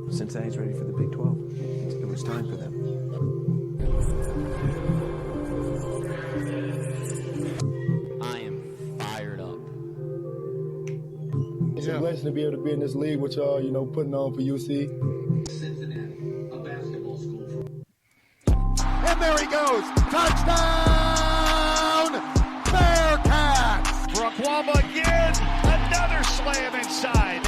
Cincinnati's ready for the Big 12. It was time for them. I am fired up. It's a blessing to be able to be in this league with y'all, putting on for UC. Cincinnati, a basketball school. And there he goes. Touchdown, Bearcats! Raquama again, another slam inside.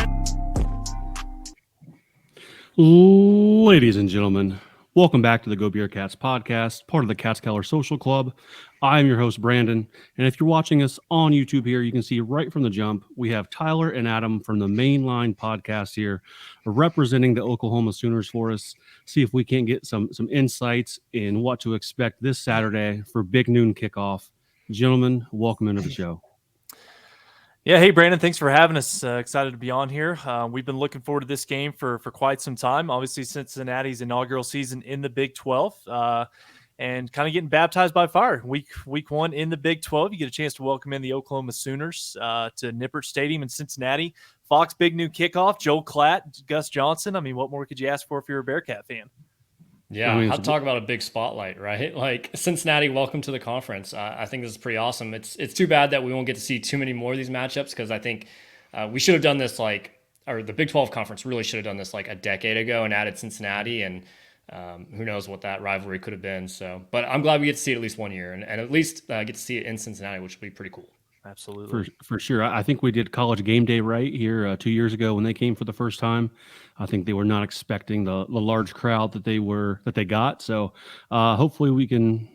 Ladies and gentlemen, welcome back to the GoBeercats podcast, part of the Catskeller Social Club. I am your host, Brandon, and if you're watching us on YouTube here, you can see right from the jump, we have Tyler and Adam from the Mainline podcast here representing the Oklahoma Sooners for us. See if we can't get some insights in what to expect this Saturday for Big Noon Kickoff. Gentlemen, welcome into the show. Yeah, hey, Brandon, thanks for having us. Excited to be on here. We've been looking forward to this game for quite some time. Obviously, Cincinnati's inaugural season in the Big 12 and kind of getting baptized by fire. Week one in the Big 12, you get a chance to welcome in the Oklahoma Sooners to Nippert Stadium in Cincinnati. Fox Big Noon Kickoff, Joel Klatt, Gus Johnson. I mean, what more could you ask for if you're a Bearcat fan? Yeah, I'll talk about a big spotlight, right? Like Cincinnati, welcome to the conference. I think this is pretty awesome. It's too bad that we won't get to see too many more of these matchups because I think we should have done this or the Big 12 conference really should have done this like a decade ago and added Cincinnati, and who knows what that rivalry could have been. So, but I'm glad we get to see it at least one year and at least get to see it in Cincinnati, which will be pretty cool. Absolutely. For sure. I think we did College Game Day right here 2 years ago when they came for the first time. I think they were not expecting the large crowd that they got. So hopefully we can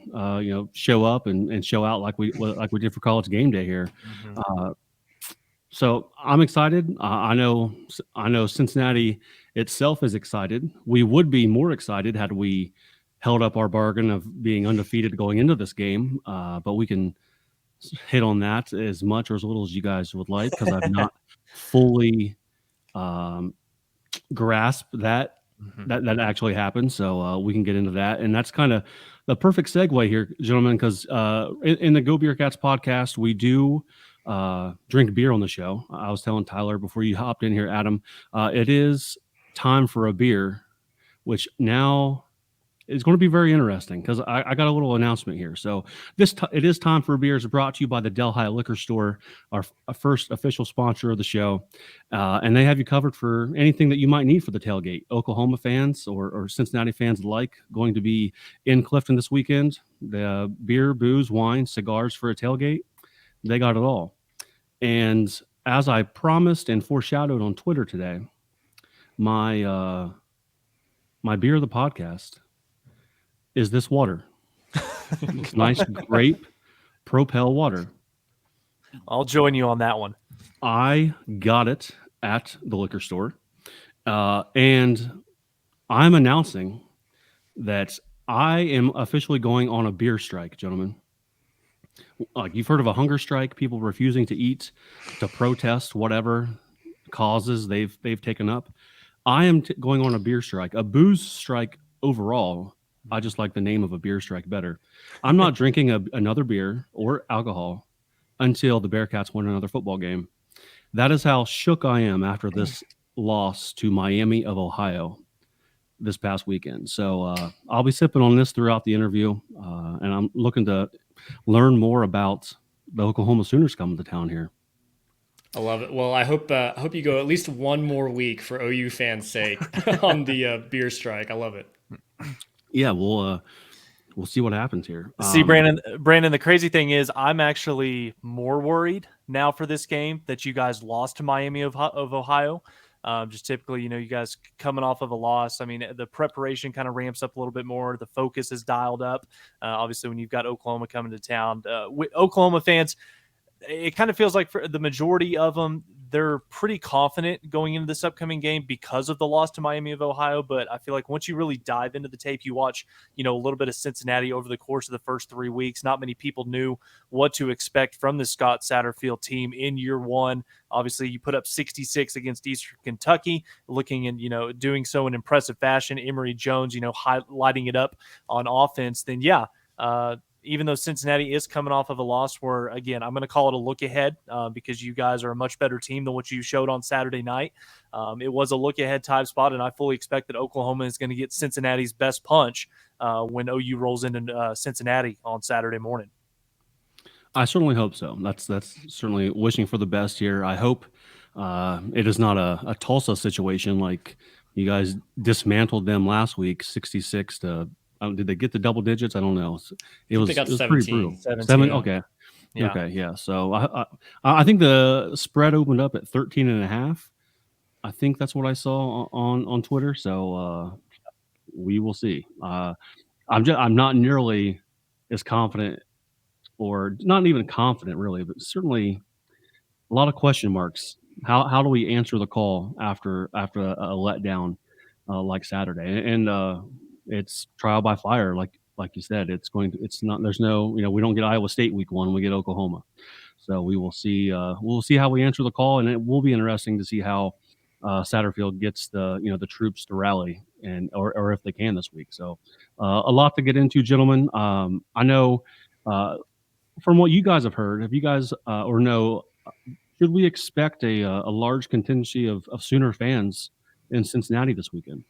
show up and show out like we did for College Game Day here. Mm-hmm. So I'm excited. I know Cincinnati itself is excited. We would be more excited had we held up our bargain of being undefeated going into this game. But we can hit on that as much or as little as you guys would like because I've not fully grasped that that actually happened. So we can get into that, and that's kind of the perfect segue here, gentlemen, because in the GoBeercats podcast we do drink beer on the show. I was telling Tyler before you hopped in here, Adam, it is time for a beer, which now it's going to be very interesting because I got a little announcement here. So it is time for beers brought to you by the Delhi Liquor Store, our first official sponsor of the show. And they have you covered for anything that you might need for the tailgate. Oklahoma fans or Cincinnati fans alike going to be in Clifton this weekend. The beer, booze, wine, cigars for a tailgate. They got it all. And as I promised and foreshadowed on Twitter today, my beer of the podcast is this water. It's nice grape Propel water. I'll join you on that one. I got it at the liquor store. And I'm announcing that I am officially going on a beer strike, gentlemen. You've heard of a hunger strike, people refusing to eat, to protest whatever causes they've taken up. I am going on a beer strike, a booze strike overall. I just like the name of a beer strike better. I'm not drinking another beer or alcohol until the Bearcats win another football game. That is how shook I am after this loss to Miami of Ohio this past weekend. So I'll be sipping on this throughout the interview, and I'm looking to learn more about the Oklahoma Sooners coming to town here. I love it. Well, I hope you go at least one more week for OU fans' sake on the beer strike. I love it. Yeah, we'll see what happens here. See, Brandon, the crazy thing is I'm actually more worried now for this game that you guys lost to Miami of Ohio. Just typically, you guys coming off of a loss. I mean, the preparation kind of ramps up a little bit more. The focus is dialed up. Obviously, when you've got Oklahoma coming to town, Oklahoma fans, it kind of feels like for the majority of them, they're pretty confident going into this upcoming game because of the loss to Miami of Ohio. But I feel like once you really dive into the tape, you watch, a little bit of Cincinnati over the course of the first 3 weeks. Not many people knew what to expect from the Scott Satterfield team in year one. Obviously, you put up 66 against Eastern Kentucky, looking and, doing so in impressive fashion. Emory Jones, lighting it up on offense. Then, even though Cincinnati is coming off of a loss where, again, I'm going to call it a look ahead because you guys are a much better team than what you showed on Saturday night. It was a look ahead type spot, and I fully expect that Oklahoma is going to get Cincinnati's best punch when OU rolls into Cincinnati on Saturday morning. I certainly hope so. That's certainly wishing for the best here. I hope it is not a Tulsa situation like you guys dismantled them last week, 66 to. Did they get the double digits? I don't know. It was 17. pretty brutal. 17. Okay. Yeah. Okay. Yeah. So I think the spread opened up at 13.5. I think that's what I saw on Twitter. So we will see. I'm not nearly as confident, or not even confident really, but certainly a lot of question marks. How do we answer the call after a letdown like Saturday? And it's trial by fire, like you said. It's not. There's no. We don't get Iowa State week 1. We get Oklahoma. So we will see. We'll see how we answer the call, and it will be interesting to see how Satterfield gets the troops to rally, or if they can this week. So a lot to get into, gentlemen. I know from what you guys have heard, have you guys or know? Should we expect a large contingency of Sooner fans in Cincinnati this weekend?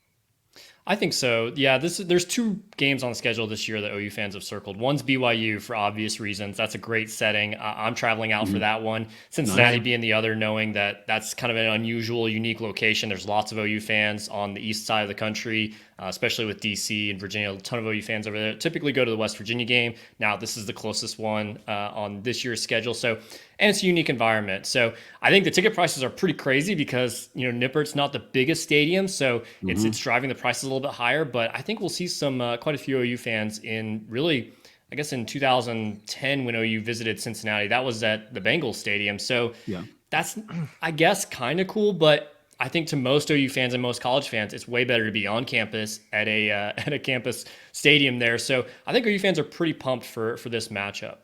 I think so. Yeah, there's 2 games on the schedule this year that OU fans have circled. One's BYU for obvious reasons. That's a great setting. I'm traveling out for that one. Cincinnati being the other, knowing that that's kind of an unusual, unique location. There's lots of OU fans on the east side of the country, especially with DC and Virginia. A ton of OU fans over there typically go to the West Virginia game. Now, this is the closest one on this year's schedule. And it's a unique environment. So I think the ticket prices are pretty crazy because, Nippert's not the biggest stadium. So it's driving the prices a little bit higher. But I think we'll see quite a few OU fans in really, I guess in 2010 when OU visited Cincinnati. That was at the Bengals Stadium. So that's, I guess, kind of cool. But I think to most OU fans and most college fans, it's way better to be on campus at a campus stadium there. So I think OU fans are pretty pumped for this matchup.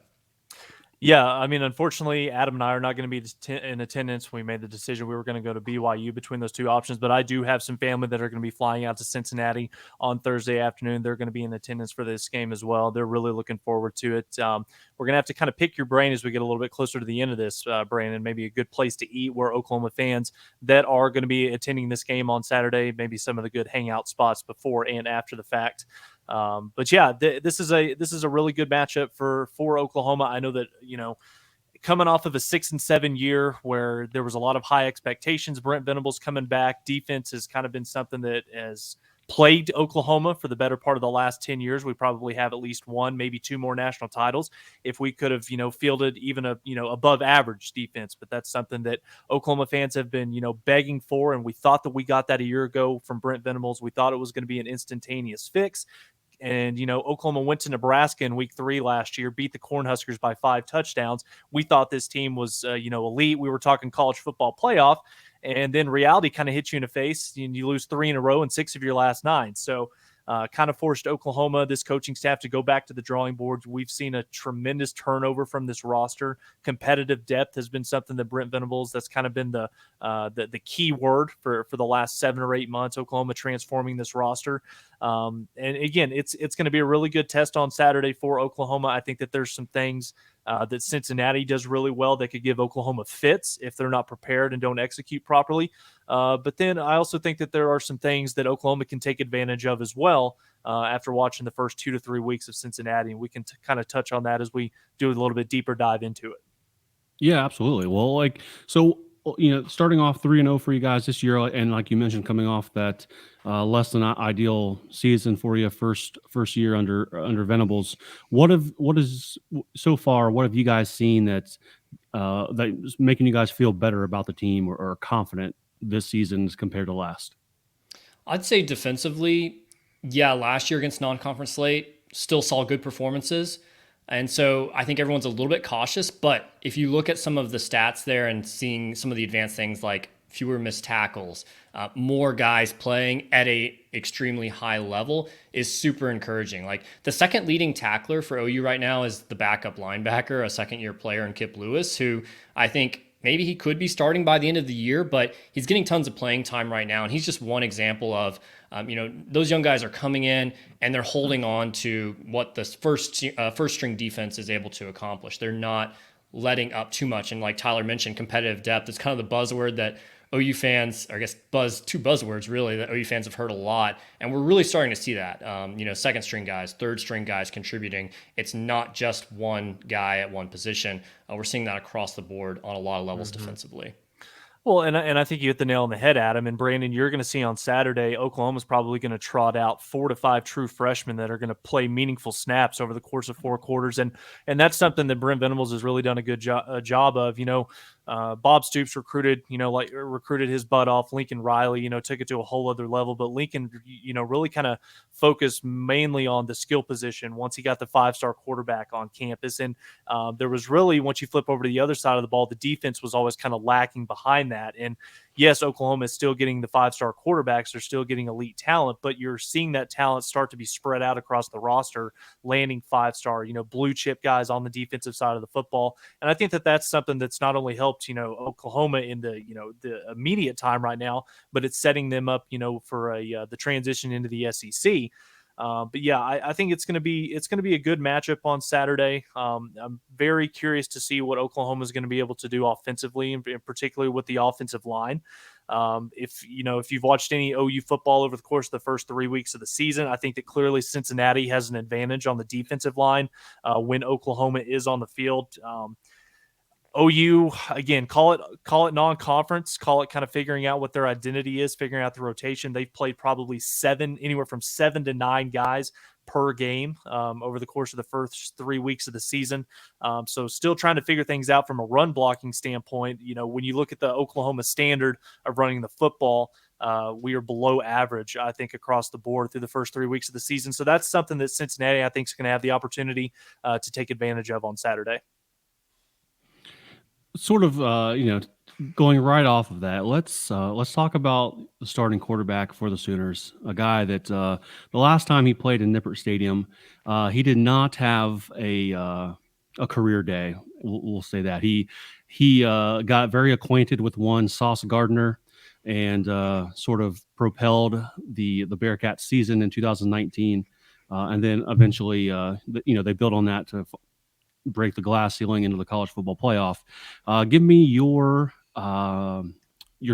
Yeah, I mean, unfortunately, Adam and I are not going to be in attendance. We made the decision we were going to go to BYU between those 2 options, but I do have some family that are going to be flying out to Cincinnati on Thursday afternoon. They're going to be in attendance for this game as well. They're really looking forward to it. We're going to have to kind of pick your brain as we get a little bit closer to the end of this, Brandon. Maybe a good place to eat where Oklahoma fans that are going to be attending this game on Saturday, maybe some of the good hangout spots before and after the fact. But yeah, this is a really good matchup for Oklahoma. I know that, coming off of a 6-7 year where there was a lot of high expectations, Brent Venables coming back, defense has kind of been something that has plagued Oklahoma for the better part of the last 10 years. We probably have at least 1, maybe 2 more national titles if we could have, fielded even a, above average defense. But that's something that Oklahoma fans have been, begging for. And we thought that we got that a year ago from Brent Venables. We thought it was going to be an instantaneous fix. And, Oklahoma went to Nebraska in week 3 last year, beat the Cornhuskers by 5 touchdowns. We thought this team was, elite. We were talking college football playoff. And then reality kind of hits you in the face, and you lose 3 in a row and 6 of your last 9. So kind of forced Oklahoma, this coaching staff, to go back to the drawing boards. We've seen a tremendous turnover from this roster. Competitive depth has been something that Brent Venables, that's kind of been the key word for the last 7 or 8 months, Oklahoma transforming this roster. And again, it's going to be a really good test on Saturday for Oklahoma. I think that there's some things that Cincinnati does really well that could give Oklahoma fits if they're not prepared and don't execute properly. But then I also think that there are some things that Oklahoma can take advantage of as well after watching the first 2 to 3 weeks of Cincinnati. And we can kind of touch on that as we do a little bit deeper dive into it. Yeah, absolutely. Well, starting off 3-0 for you guys this year, and like you mentioned, coming off that less than ideal season for you, first year under Venables. What have you guys seen that's making you guys feel better about the team or confident this season as compared to last? I'd say defensively, last year against non-conference slate, still saw good performances. And so I think everyone's a little bit cautious, but if you look at some of the stats there and seeing some of the advanced things like fewer missed tackles, more guys playing at a extremely high level is super encouraging. Like the second leading tackler for OU right now is the backup linebacker, a second-year player in Kip Lewis, who I think, maybe he could be starting by the end of the year, but he's getting tons of playing time right now. And he's just one example of, those young guys are coming in and they're holding on to what the first string defense is able to accomplish. They're not letting up too much. And like Tyler mentioned, competitive depth is kind of the buzzword that OU fans, or I guess two buzzwords really, that OU fans have heard a lot. And we're really starting to see that, second string guys, third string guys contributing. It's not just one guy at one position. We're seeing that across the board on a lot of levels defensively. Well, and I think you hit the nail on the head, Adam. And Brandon, you're going to see on Saturday, Oklahoma's probably going to trot out 4 to 5 true freshmen that are going to play meaningful snaps over the course of 4 quarters. And that's something that Brent Venables has really done a good job of. Bob Stoops recruited his butt off. Lincoln Riley, took it to a whole other level. But Lincoln, really kind of focused mainly on the skill position once he got the 5-star quarterback on campus. And there was really, once you flip over to the other side of the ball, the defense was always kind of lacking behind that. And yes, Oklahoma is still getting the 5-star quarterbacks. They're still getting elite talent, but you're seeing that talent start to be spread out across the roster, landing 5-star, blue chip guys on the defensive side of the football. And I think that that's something that's not only helped, Oklahoma in the immediate time right now, but it's setting them up, for the transition into the SEC. But yeah, I think it's going to be a good matchup on Saturday. I'm very curious to see what Oklahoma is going to be able to do offensively, and particularly with the offensive line. If you've watched any OU football over the course of the first 3 weeks of the season, I think that clearly Cincinnati has an advantage on the defensive line when Oklahoma is on the field. OU, again, call it non-conference, call it kind of figuring out what their identity is, figuring out the rotation. They've played probably anywhere from 7 to 9 guys per game over the course of the first 3 weeks of the season. So still trying to figure things out from a run blocking standpoint. When you look at the Oklahoma standard of running the football, we are below average, I think, across the board through the first 3 weeks of the season. So that's something that Cincinnati, I think, is going to have the opportunity to take advantage of on Saturday. Sort of, going right off of that, let's talk about the starting quarterback for the Sooners, a guy that the last time he played in Nippert Stadium, he did not have a career day. We'll say that he got very acquainted with one Sauce Gardner and sort of propelled the Bearcats season in 2019, and then eventually, they built on that to break the glass ceiling into the college football playoff. Give me your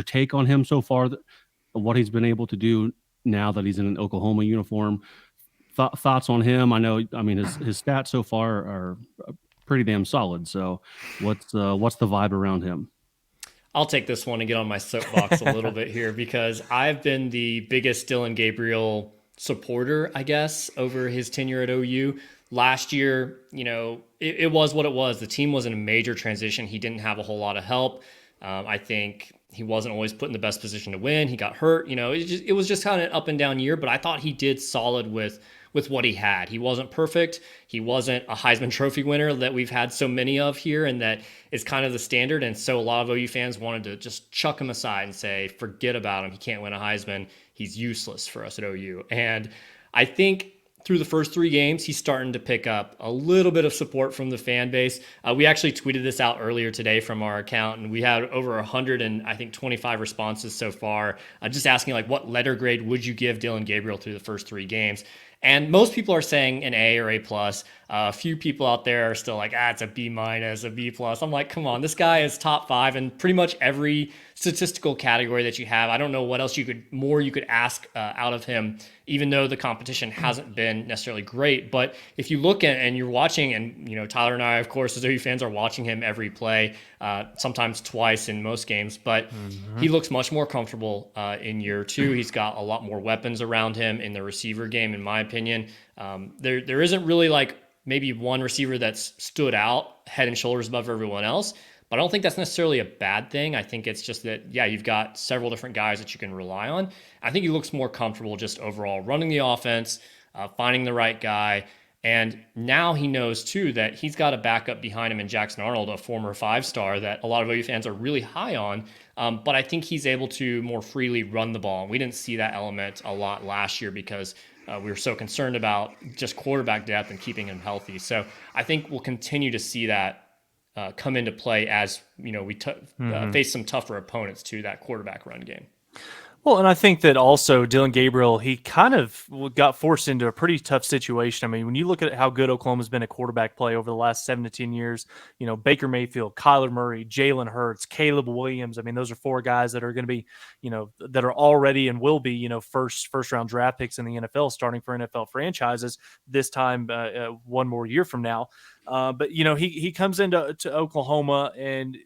take on him so far, what he's been able to do now that he's in an Oklahoma uniform. Thoughts on him? His stats so far are pretty damn solid. So what's the vibe around him? I'll take this one and get on my soapbox a little bit here, because I've been the biggest Dillon Gabriel supporter, I guess, over his tenure at OU. Last year, it was what it was. The team was in a major transition. He didn't have a whole lot of help. I think he wasn't always put in the best position to win. He got hurt. It was just kind of an up and down year, but I thought he did solid with what he had. He wasn't perfect. He wasn't a Heisman Trophy winner that we've had so many of here, and that is kind of the standard. And so a lot of OU fans wanted to just chuck him aside and say, forget about him. He can't win a Heisman. He's useless for us at OU. And I think through the first 3 games, he's starting to pick up a little bit of support from the fan base. We actually tweeted this out earlier today from our account, and we had over 125 responses so far, just asking what letter grade would you give Dillon Gabriel through the first 3 games. And most people are saying an A or A+. A few people out there are still like, it's a B-, a B+. I'm like, come on, this guy is top 5 in pretty much every statistical category that you have. I don't know what else you could ask out of him, even though the competition hasn't been necessarily great. But if you look at and you're watching, and Tyler and I, of course, as OU fans, are watching him every play, sometimes twice in most games. But he looks much more comfortable in year 2. He's got a lot more weapons around him in the receiver game, in my opinion. There isn't really maybe one receiver that's stood out head and shoulders above everyone else. But I don't think that's necessarily a bad thing. I think it's just that, you've got several different guys that you can rely on. I think he looks more comfortable just overall running the offense, finding the right guy. And now he knows, too, that he's got a backup behind him in Jackson Arnold, a former 5-star that a lot of OU fans are really high on. But I think he's able to more freely run the ball. And we didn't see that element a lot last year because we were so concerned about just quarterback depth and keeping him healthy. So I think we'll continue to see that come into play as we face some tougher opponents to that quarterback run game. Well, and I think that also Dillon Gabriel, he kind of got forced into a pretty tough situation. I mean, when you look at how good Oklahoma's been at quarterback play over the last 7 to 10 years, Baker Mayfield, Kyler Murray, Jalen Hurts, Caleb Williams. I mean, those are 4 guys that are going to be, that are already and will be, first round draft picks in the NFL, starting for NFL franchises this time, 1 more year from now. But he comes into Oklahoma, and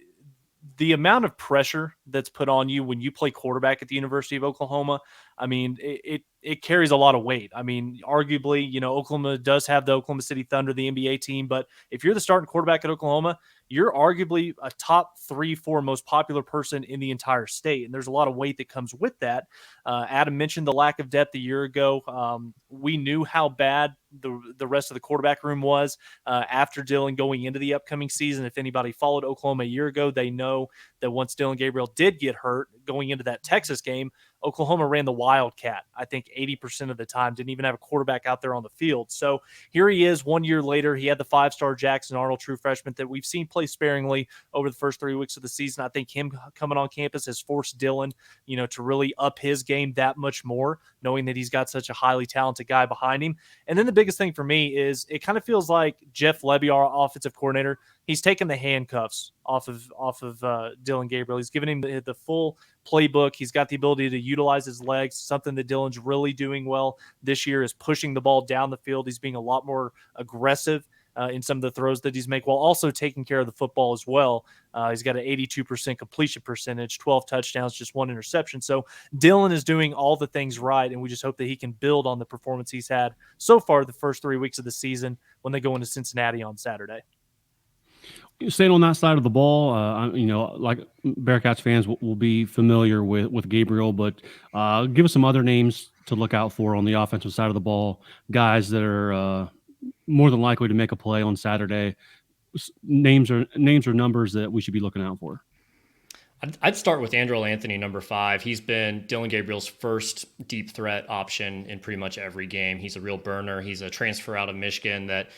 the amount of pressure that's put on you when you play quarterback at the University of Oklahoma, I mean, it carries a lot of weight. I mean, arguably, Oklahoma does have the Oklahoma City Thunder, the NBA team, but if you're the starting quarterback at Oklahoma, you're arguably a top 3-4 most popular person in the entire state. And there's a lot of weight that comes with that. Adam mentioned the lack of depth a year ago. We knew how bad the rest of the quarterback room was after Dillon going into the upcoming season. If anybody followed Oklahoma a year ago, they know that once Dillon Gabriel did get hurt going into that Texas game, Oklahoma ran the Wildcat, I think 80% of the time, didn't even have a quarterback out there on the field. So here he is 1 year later. He had the 5-star Jackson Arnold, true freshman, that we've seen play sparingly over the first 3 weeks of the season. I think him coming on campus has forced Dillon, to really up his game that much more, knowing that he's got such a highly talented guy behind him. And then the biggest thing for me is it kind of feels like Jeff Lebby, our offensive coordinator, he's taken the handcuffs off of Dillon Gabriel. He's given him the full playbook. He's got the ability to utilize his legs. Something that Dillon's really doing well this year is pushing the ball down the field. He's being a lot more aggressive in some of the throws that he's making, while also taking care of the football as well. He's got an 82% completion percentage, 12 touchdowns, just 1 interception. So Dillon is doing all the things right, and we just hope that he can build on the performance he's had so far the first 3 weeks of the season when they go into Cincinnati on Saturday. Staying on that side of the ball, like Bearcats fans will be familiar with Gabriel, but give us some other names to look out for on the offensive side of the ball, guys that are more than likely to make a play on Saturday. Names or numbers that we should be looking out for. I'd start with Andrew Anthony, number 5. He's been Dillon Gabriel's first deep threat option in pretty much every game. He's a real burner. He's a transfer out of Michigan that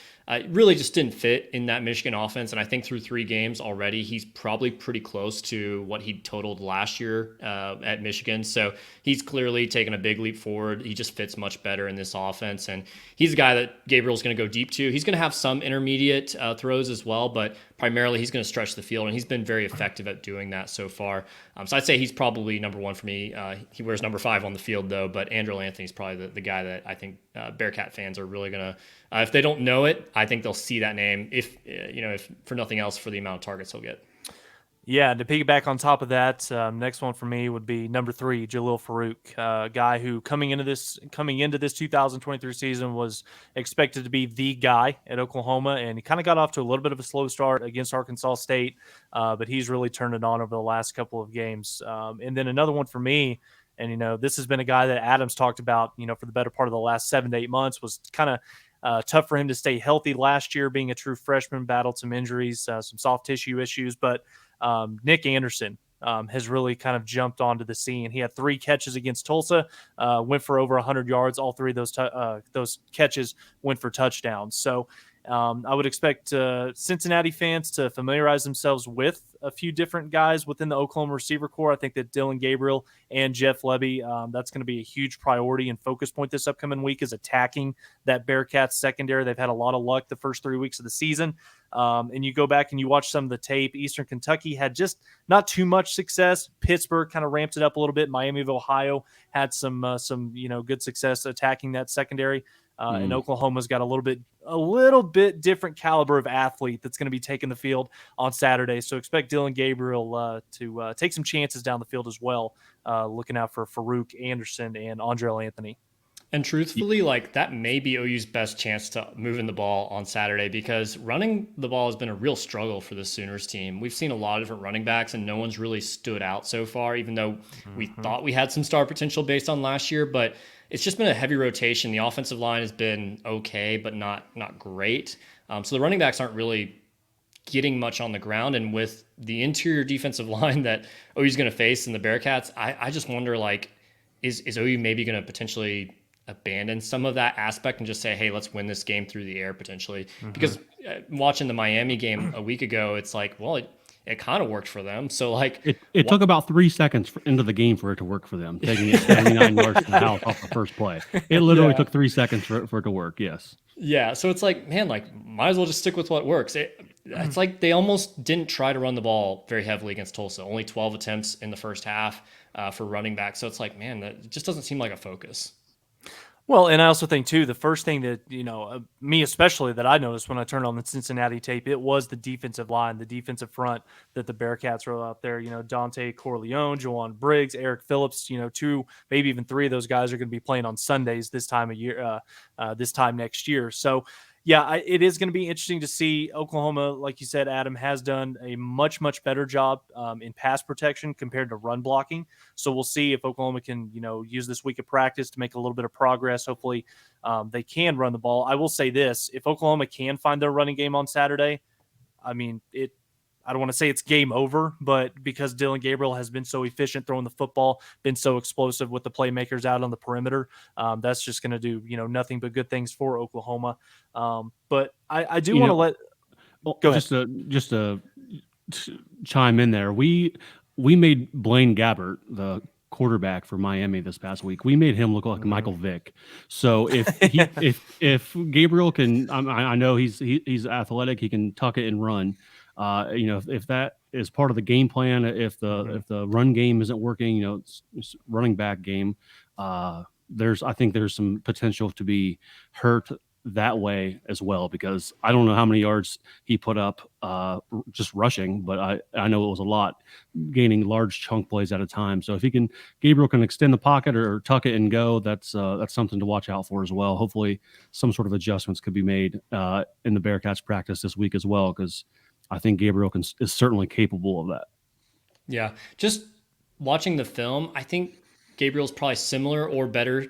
really just didn't fit in that Michigan offense. And I think through 3 games already, he's probably pretty close to what he totaled last year at Michigan. So he's clearly taken a big leap forward. He just fits much better in this offense. And he's a guy that Gabriel's going to go deep to. He's going to have some intermediate throws as well, but primarily he's going to stretch the field. And he's been very effective at doing that so far. So I'd say he's probably number 1 for me. He wears number 5 on the field, though. But Andrew Anthony's probably the guy that I think Bearcat fans are really going to, if they don't know it, I think they'll see that name, if for nothing else, for the amount of targets he'll get. Yeah, to piggyback on top of that, next one for me would be number 3, Jalil Farouk, guy who coming into this 2023 season was expected to be the guy at Oklahoma, and he kind of got off to a little bit of a slow start against Arkansas State, but he's really turned it on over the last couple of games. And then another one for me, and this has been a guy that Adams talked about, for the better part of the last 7 to 8 months, was kind of tough for him to stay healthy last year, being a true freshman, battled some injuries, some soft tissue issues, but Nick Anderson has really kind of jumped onto the scene. He had 3 catches against Tulsa, went for over 100 yards. All 3 of those catches went for touchdowns. So I would expect Cincinnati fans to familiarize themselves with a few different guys within the Oklahoma receiver corps. I think that Dillon Gabriel and Jeff Lebby, that's going to be a huge priority and focus point this upcoming week, is attacking that Bearcats secondary. They've had a lot of luck the first 3 weeks of the season. And you go back and you watch some of the tape. Eastern Kentucky had just not too much success. Pittsburgh kind of ramped it up a little bit. Miami of Ohio had some good success attacking that secondary. And Oklahoma's got a little bit different caliber of athlete that's going to be taking the field on Saturday. So expect Dillon Gabriel to take some chances down the field as well, looking out for Farouk, Anderson, and Andrell Anthony. And truthfully, that may be OU's best chance to move in the ball on Saturday, because running the ball has been a real struggle for the Sooners team. We've seen a lot of different running backs, and no one's really stood out so far, even though we thought we had some star potential based on last year. But it's just been a heavy rotation. The offensive line has been okay, but not great. So the running backs aren't really getting much on the ground. And with the interior defensive line that OU's going to face in the Bearcats, I just wonder, is OU maybe going to potentially abandon some of that aspect and just say, hey, let's win this game through the air potentially. Because watching the Miami game a week ago, it's like, well, it kind of worked for them. So like it took about 3 seconds into the game for it to work for them, taking it 79 yards to the house off the first play. It literally took 3 seconds for it to work. Yes. Yeah. So it's like, man, like might as well just stick with what works. It's like they almost didn't try to run the ball very heavily against Tulsa. Only 12 attempts in the first half for running back. So it's like, man, that just doesn't seem like a focus. Well, and I also think too, the first thing that, me especially, that I noticed when I turned on the Cincinnati tape, it was the defensive line, the defensive front that the Bearcats were out there. Dante Corleone, Jawan Briggs, Eric Phillips, 2, maybe even 3 of those guys are going to be playing on Sundays this time of year, this time next year. So yeah, it is going to be interesting to see. Oklahoma, like you said, Adam, has done a much, much better job in pass protection compared to run blocking. So we'll see if Oklahoma can, use this week of practice to make a little bit of progress. Hopefully they can run the ball. I will say this, if Oklahoma can find their running game on Saturday, I mean, I don't want to say it's game over, but because Dylan Gabriel has been so efficient throwing the football, been so explosive with the playmakers out on the perimeter, that's just going to do, nothing but good things for Oklahoma. But I do want to go ahead. Just to chime in there. We made Blaine Gabbert, the quarterback for Miami this past week, we made him look like Michael Vick. So if Gabriel can, I know he's athletic, he can tuck it and run. If that is part of the game plan, if the run game isn't working, it's running back game. I think there's some potential to be hurt that way as well, because I don't know how many yards he put up just rushing, but I know it was a lot, gaining large chunk plays at a time. So if Gabriel can extend the pocket or tuck it and go, that's something to watch out for as well. Hopefully some sort of adjustments could be made in the Bearcats practice this week as well, because I think Gabriel is certainly capable of that. Yeah. Just watching the film, I think Gabriel's probably similar or better,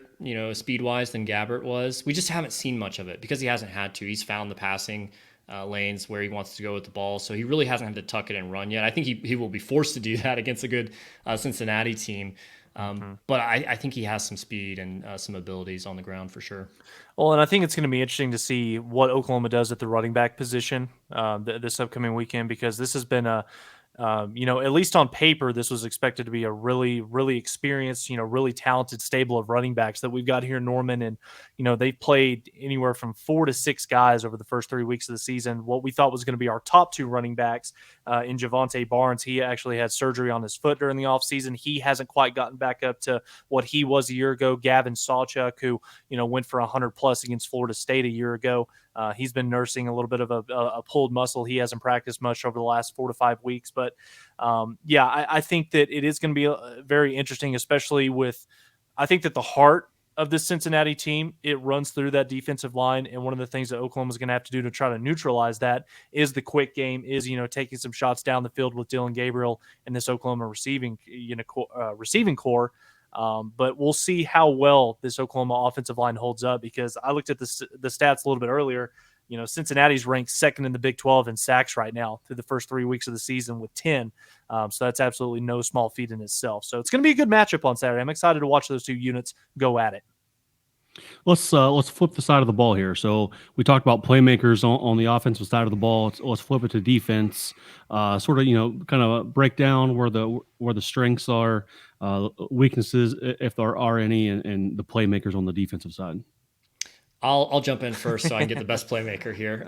speed-wise than Gabbert was. We just haven't seen much of it because he hasn't had to. He's found the passing lanes where he wants to go with the ball, so he really hasn't had to tuck it and run yet. I think he will be forced to do that against a good Cincinnati team. But I think he has some speed and some abilities on the ground for sure. Well, and I think it's going to be interesting to see what Oklahoma does at the running back position this upcoming weekend, because this has been at least on paper, this was expected to be a really, really experienced, really talented stable of running backs that we've got here in Norman. And, they've played anywhere from 4 to 6 guys over the first 3 weeks of the season. What we thought was going to be our top 2 running backs in Javonte Barnes, he actually had surgery on his foot during the offseason. He hasn't quite gotten back up to what he was a year ago. Gavin Sawchuk, who, went for 100+ against Florida State a year ago. He's been nursing a little bit of a pulled muscle. He hasn't practiced much over the last 4 to 5 weeks. But, I think that it is going to be very interesting, especially with – I think that the heart of this Cincinnati team, it runs through that defensive line. And one of the things that Oklahoma is going to have to do to try to neutralize that is the quick game, is, taking some shots down the field with Dylan Gabriel and this Oklahoma receiving core. But we'll see how well this Oklahoma offensive line holds up, because I looked at the stats a little bit earlier. Cincinnati's ranked second in the Big 12 in sacks right now through the first 3 weeks of the season with 10. So that's absolutely no small feat in itself. So it's going to be a good matchup on Saturday. I'm excited to watch those 2 units go at it. Let's flip the side of the ball here. So we talked about playmakers on the offensive side of the ball. Let's flip it to defense. Sort of kind of break down where the strengths are, weaknesses if there are any, and the playmakers on the defensive side. I'll jump in first so I can get the best playmaker here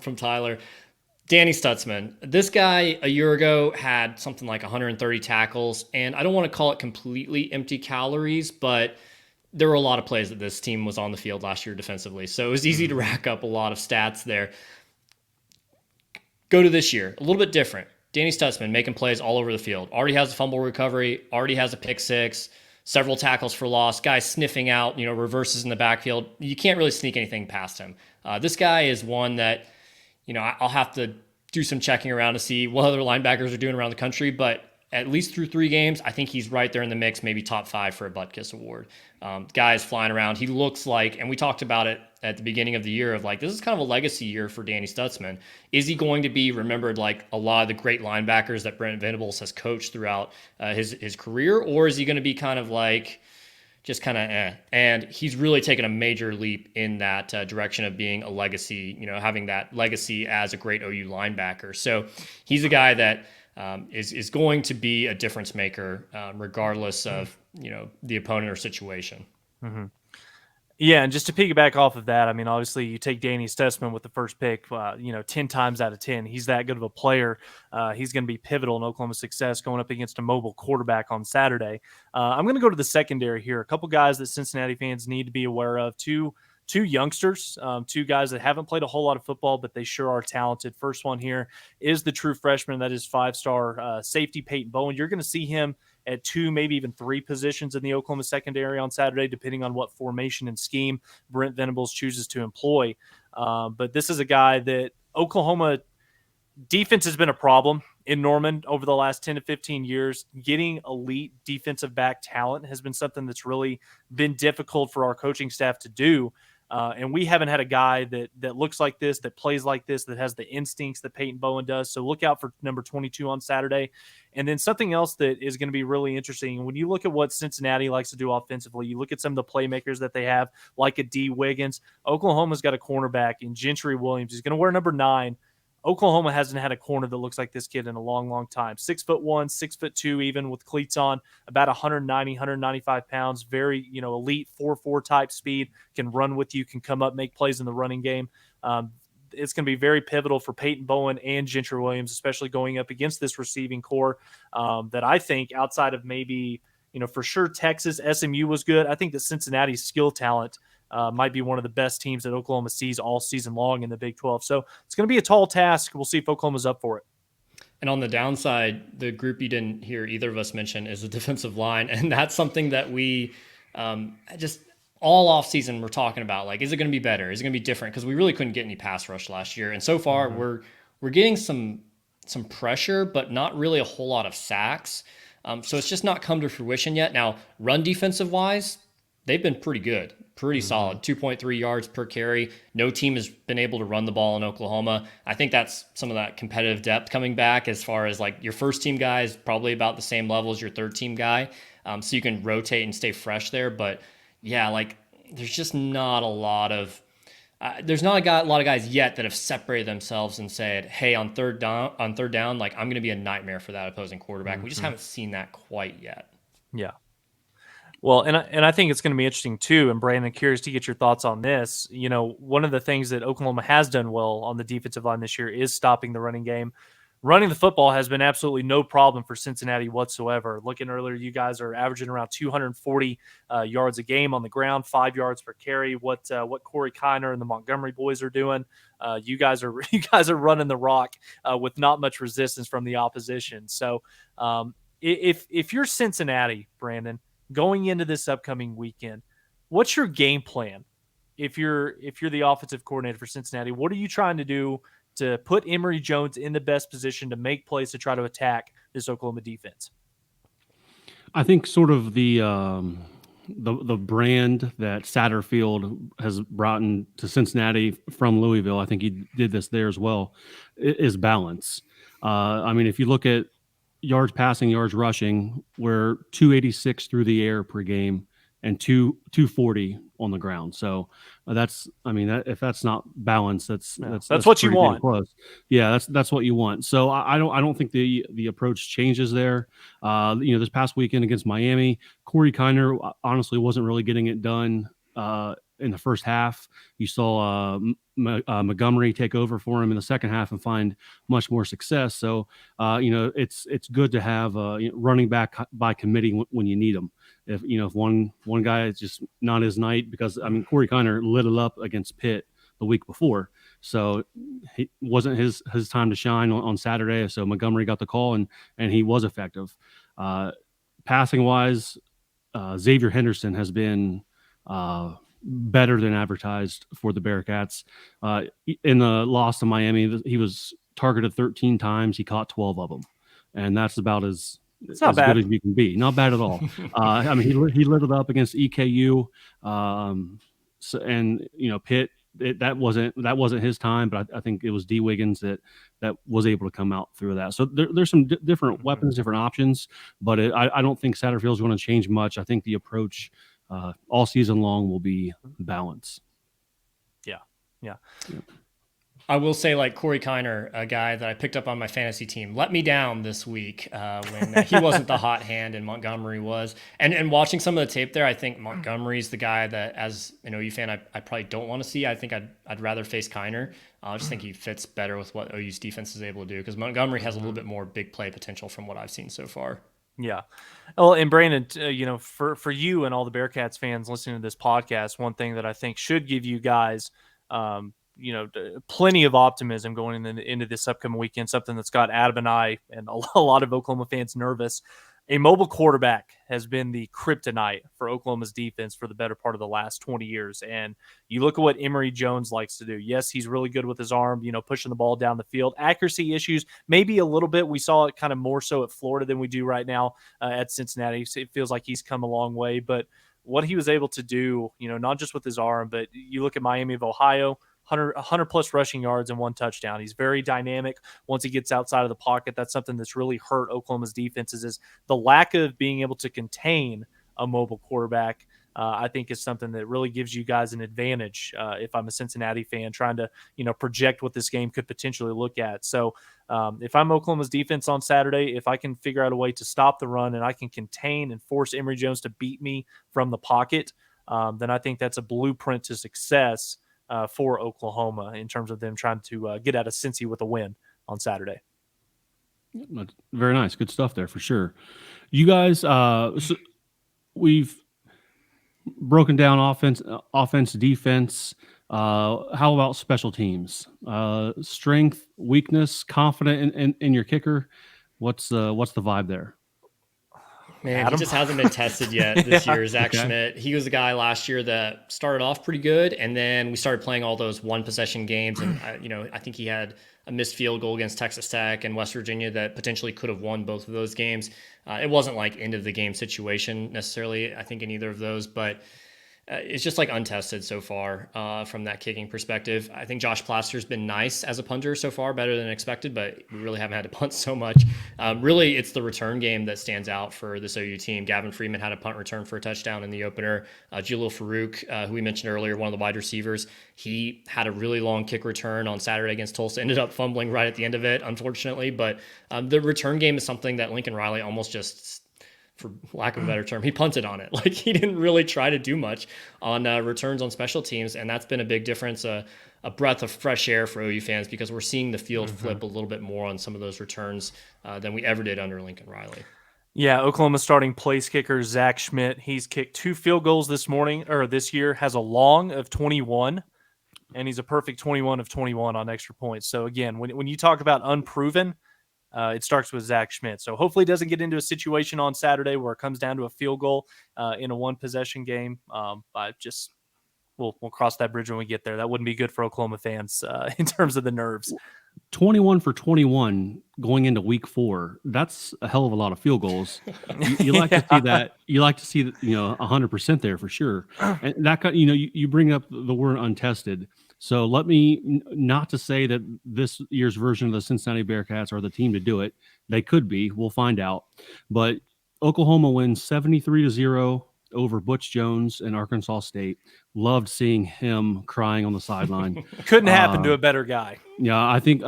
from Tyler. Danny Stutzman. This guy a year ago had something like 130 tackles, and I don't want to call it completely empty calories, but there were a lot of plays that this team was on the field last year defensively. So it was easy to rack up a lot of stats there. Go to this year, a little bit different. Danny Stutzman making plays all over the field. Already has a fumble recovery, already has a pick six, several tackles for loss, guys sniffing out, reverses in the backfield. You can't really sneak anything past him. This guy is one that, I'll have to do some checking around to see what other linebackers are doing around the country, but at least through 3 games, I think he's right there in the mix, maybe top 5 for a butt kiss award. Guy is flying around. He looks like, and we talked about it at the beginning of the year, of like, this is kind of a legacy year for Danny Stutzman. Is he going to be remembered like a lot of the great linebackers that Brent Venables has coached throughout his career? Or is he going to be kind of like just kind of And he's really taken a major leap in that direction of being a legacy, having that legacy as a great OU linebacker. So he's a guy that is going to be a difference maker regardless of, the opponent or situation. Mm-hmm. Yeah, and just to piggyback off of that, I mean, obviously you take Danny Stessman with the first pick, 10 times out of 10. He's that good of a player. He's going to be pivotal in Oklahoma's success going up against a mobile quarterback on Saturday. I'm going to go to the secondary here. A couple guys that Cincinnati fans need to be aware of. Two youngsters, two guys that haven't played a whole lot of football, but they sure are talented. First one here is the true freshman. That is 5-star safety Peyton Bowen. You're going to see him at 2, maybe even 3 positions in the Oklahoma secondary on Saturday, depending on what formation and scheme Brent Venables chooses to employ. But this is a guy that Oklahoma defense has been a problem in Norman over the last 10 to 15 years. Getting elite defensive back talent has been something that's really been difficult for our coaching staff to do. And we haven't had a guy that looks like this, that plays like this, that has the instincts that Peyton Bowen does. So look out for number 22 on Saturday. And then something else that is going to be really interesting, when you look at what Cincinnati likes to do offensively, you look at some of the playmakers that they have, like a D. Wiggins. Oklahoma's got a cornerback in Gentry Williams. He's going to wear number 9. Oklahoma hasn't had a corner that looks like this kid in a long, long time. 6'1", 6'2", even with cleats on, about 190, 195 pounds. Very, elite 4.4 type speed, can run with you, can come up, make plays in the running game. It's going to be very pivotal for Peyton Bowen and Gentry Williams, especially going up against this receiving core that I think outside of maybe, for sure Texas, SMU was good. I think that Cincinnati's skill talent might be one of the best teams that Oklahoma sees all season long in the Big 12. So it's going to be a tall task. We'll see if Oklahoma's up for it. And on the downside, the group you didn't hear either of us mention is the defensive line. And that's something that we just all offseason we're talking about. Like, is it going to be better? Is it going to be different? Because we really couldn't get any pass rush last year. And so far we're getting some pressure, but not really a whole lot of sacks. So it's just not come to fruition yet. Now, run defensive wise, they've been pretty good, pretty solid, 2.3 yards per carry. No team has been able to run the ball in Oklahoma. I think that's some of that competitive depth coming back as far as like your first team guy is probably about the same level as your third team guy. So you can rotate and stay fresh there. But yeah, like there's just not a lot of, there's not a lot of guys yet that have separated themselves and said, hey, on third down, like I'm going to be a nightmare for that opposing quarterback. We just haven't seen that quite yet. Yeah. Well, and I think it's going to be interesting too. And Brandon, curious to get your thoughts on this. One of the things that Oklahoma has done well on the defensive line this year is stopping the running game. Running the football has been absolutely no problem for Cincinnati whatsoever. Looking earlier, you guys are averaging around 240 yards a game on the ground, 5 yards per carry. What Corey Kiner and the Montgomery boys are doing, you guys are running the rock with not much resistance from the opposition. So if you're Cincinnati, Brandon, going into this upcoming weekend, what's your game plan? If you're the offensive coordinator for Cincinnati, what are you trying to do to put Emory Jones in the best position to make plays to try to attack this Oklahoma defense? I think sort of the brand that Satterfield has brought into Cincinnati from Louisville, I think he did this there as well, is balance. I mean, if you look at yards passing, yards rushing, we're 286 through the air per game and 240 on the ground. So if that's not balanced, that's what you want. Close. Yeah, that's what you want. So I don't think the approach changes there. This past weekend against Miami, Corey Kiner honestly wasn't really getting it done in the first half. You saw Montgomery take over for him in the second half and find much more success. So, it's good to have running back by committee when you need them. If one guy is just not his night, because Corey Kiner lit it up against Pitt the week before, so it wasn't his time to shine on Saturday. So Montgomery got the call and he was effective. Passing wise, Xavier Henderson has been better than advertised for the Bearcats. In the loss to Miami, he was targeted 13 times. He caught 12 of them, and that's about as good as you can be. Not bad at all. He lit it up against EKU, Pitt. That wasn't his time, but I think it was D. Wiggins that was able to come out through that. So there's some different weapons, different options, but I don't think Satterfield's going to change much. I think the approach all season long will be balance. Yeah. I will say, like, Corey Kiner, a guy that I picked up on my fantasy team, let me down this week when he wasn't the hot hand and Montgomery was. And watching some of the tape there, I think Montgomery's the guy that, as an OU fan, I probably don't want to see. I think I'd rather face Kiner. I just think he fits better with what OU's defense is able to do, because Montgomery has a little bit more big play potential from what I've seen so far. Yeah. Well, and Brandon, for you and all the Bearcats fans listening to this podcast, one thing that I think should give you guys plenty of optimism going into this upcoming weekend, something that's got Adam and I and a lot of Oklahoma fans nervous. A mobile quarterback has been the kryptonite for Oklahoma's defense for the better part of the last 20 years. And you look at what Emory Jones likes to do. Yes, he's really good with his arm, pushing the ball down the field. Accuracy issues, maybe a little bit. We saw it kind of more so at Florida than we do right now at Cincinnati. It feels like he's come a long way. But what he was able to do, not just with his arm, but you look at Miami of Ohio, 100 plus rushing yards and 1 touchdown. He's very dynamic once he gets outside of the pocket. That's something that's really hurt Oklahoma's defenses, is the lack of being able to contain a mobile quarterback. I think is something that really gives you guys an advantage. If I'm a Cincinnati fan trying to, project what this game could potentially look at. So if I'm Oklahoma's defense on Saturday, if I can figure out a way to stop the run and I can contain and force Emory Jones to beat me from the pocket, then I think that's a blueprint to success for Oklahoma in terms of them trying to get out of Cincy with a win on Saturday. Very nice. Good stuff there for sure. You guys, so we've broken down offense, defense. How about special teams? Strength, weakness, confident in your kicker. What's the vibe there? Man, Adam? He just hasn't been tested yet this year, Zach Schmidt. He was the guy last year that started off pretty good, and then we started playing all those one-possession games, and I think he had a missed field goal against Texas Tech and West Virginia that potentially could have won both of those games. It wasn't like end-of-the-game situation necessarily, I think, in either of those, but it's just like untested so far from that kicking perspective. I think Josh Plaster's been nice as a punter so far, better than expected, but we really haven't had to punt so much. Really, it's the return game that stands out for this OU team. Gavin Freeman had a punt return for a touchdown in the opener. Jalil Farouk, who we mentioned earlier, one of the wide receivers, he had a really long kick return on Saturday against Tulsa, ended up fumbling right at the end of it, unfortunately. But the return game is something that Lincoln Riley almost just, for lack of a better term, he punted on it. Like, he didn't really try to do much on returns on special teams, and that's been a big difference, a breath of fresh air for OU fans, because we're seeing the field flip a little bit more on some of those returns than we ever did under Lincoln Riley. Yeah, Oklahoma starting place kicker Zach Schmidt. He's kicked 2 field goals this year, has a long of 21, and he's a perfect 21 of 21 on extra points. So again, when you talk about unproven, it starts with Zach Schmidt. So hopefully it doesn't get into a situation on Saturday where it comes down to a field goal in a one-possession game. But we'll cross that bridge when we get there. That wouldn't be good for Oklahoma fans in terms of the nerves. 21 for 21 going into week 4. That's a hell of a lot of field goals. You like to see that. You like to see that, 100% there for sure. And that, you bring up the word untested. So let me, not to say that this year's version of the Cincinnati Bearcats are the team to do it. They could be. We'll find out. But Oklahoma wins 73-0 over Butch Jones and Arkansas State. Loved seeing him crying on the sideline. Couldn't happen to a better guy. Yeah, I think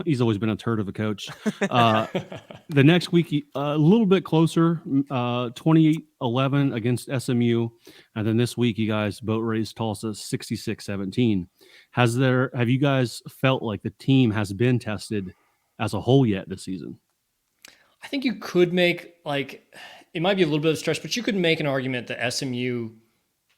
he's always been a turd of a coach. The next week, a little bit closer, 28-11 against SMU. And then this week, you guys boat raced Tulsa 66-17. Have you guys felt like the team has been tested as a whole yet this season? I think you could make, it might be a little bit of a stretch, but you could make an argument that SMU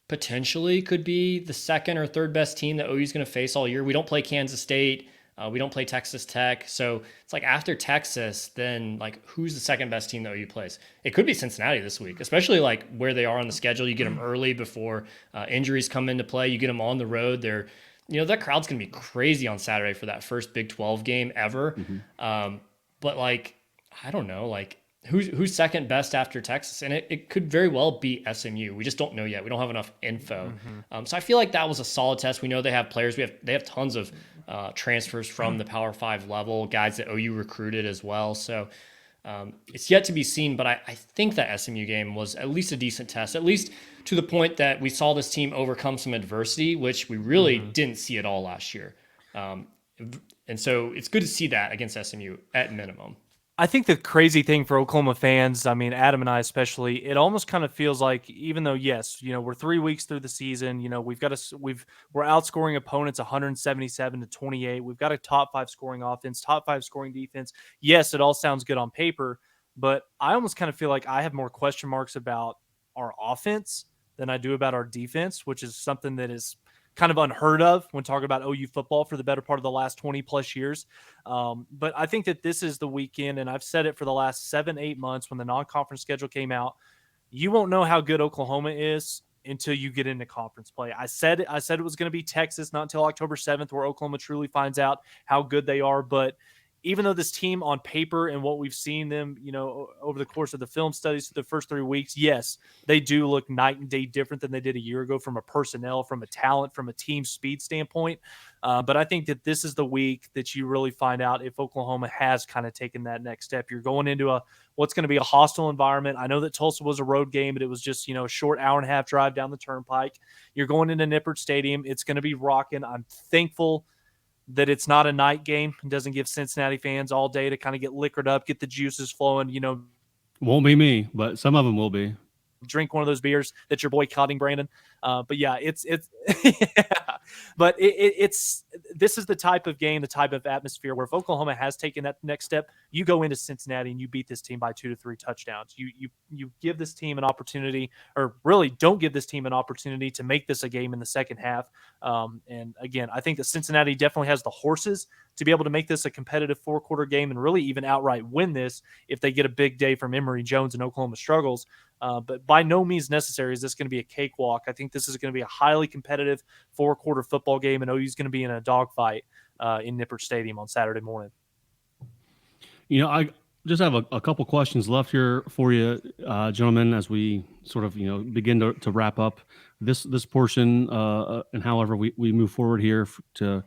potentially could be the second or third best team that OU is going to face all year. We don't play Kansas State. We don't play Texas Tech. So it's like after Texas, then who's the second best team that OU plays? It could be Cincinnati this week, especially where they are on the schedule. You get them early before injuries come into play. You get them on the road. They're, that crowd's going to be crazy on Saturday for that first Big 12 game ever. Mm-hmm. But I don't know, who's second best after Texas? And it could very well be SMU. We just don't know yet. We don't have enough info. Mm-hmm. So I feel like that was a solid test. We know they have players. They have tons of transfers from the Power 5 level, guys that OU recruited as well. So It's yet to be seen, but I think that SMU game was at least a decent test, at least to the point that we saw this team overcome some adversity, which we really didn't see at all last year. And so it's good to see that against SMU at minimum. I think the crazy thing for Oklahoma fans, I mean, Adam and I especially, it almost kind of feels like, even though, yes, we're 3 weeks through the season, we're outscoring opponents 177-28. We've got a top 5 scoring offense, top 5 scoring defense. Yes, it all sounds good on paper, but I almost kind of feel like I have more question marks about our offense than I do about our defense, which is something that is kind of unheard of when talking about OU football for the better part of the last 20 plus years. But I think that this is the weekend, and I've said it for the last 7-8 months when the non-conference schedule came out. You won't know how good Oklahoma is until you get into conference play. I said it was going to be Texas, not until October 7th, where Oklahoma truly finds out how good they are. But even though this team on paper and what we've seen them, over the course of the film studies for the first 3 weeks, yes, they do look night and day different than they did a year ago from a personnel, from a talent, from a team speed standpoint. But I think that this is the week that you really find out if Oklahoma has kind of taken that next step. You're going into what's going to be a hostile environment. I know that Tulsa was a road game, but it was just, a short hour-and-a-half drive down the turnpike. You're going into Nippert Stadium. It's going to be rocking. I'm thankful that it's not a night game and doesn't give Cincinnati fans all day to kind of get liquored up, get the juices flowing, Won't be me, but some of them will be. Drink one of those beers that you're boycotting, Brandon. But yeah, it's yeah. But it's this is the type of game, the type of atmosphere where if Oklahoma has taken that next step, you go into Cincinnati and you beat this team by 2 to 3 touchdowns. You give this team an opportunity, or really don't give this team an opportunity to make this a game in the second half. And again, I think that Cincinnati definitely has the horses to be able to make this a competitive 4-quarter game and really even outright win this if they get a big day from Emory Jones and Oklahoma struggles. But by no means necessary is this going to be a cakewalk. I think this is going to be a highly competitive 4-quarter football game, and OU's going to be in a dogfight in Nippert Stadium on Saturday morning. I just have a couple questions left here for you, gentlemen, as we sort of begin to wrap up this portion, and however we move forward here to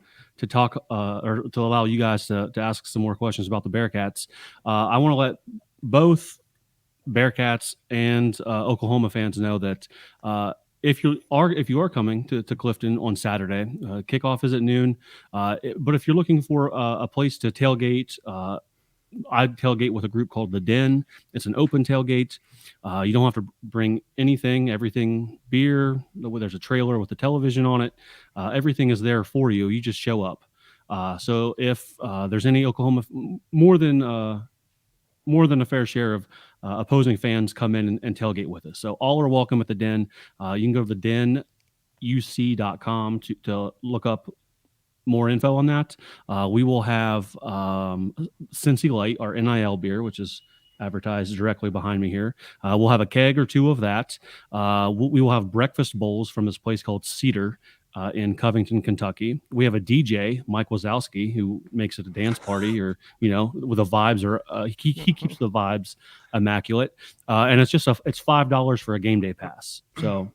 talk or to allow you guys to ask some more questions about the Bearcats. I want to let both Bearcats and Oklahoma fans know that if you are coming to Clifton on Saturday, kickoff is at noon. But if you're looking for a place to tailgate, I tailgate with a group called The Den. It's an open tailgate. You don't have to bring everything beer. There's a trailer with a television on it. Everything is there for you. You just show up. So if there's any Oklahoma, more than a fair share of opposing fans come in and tailgate with us. So all are welcome at The Den. You can go to thedenuc.com to look up more info on that. We will have Cincy Light, our NIL beer, which is advertised directly behind me here. We'll have a keg or two of that. We will have breakfast bowls from this place called Cedar in Covington, Kentucky. We have a DJ, Mike Wazowski, who makes it a dance party, or with the vibes, or he keeps the vibes immaculate. And it's it's $5 for a game day pass. So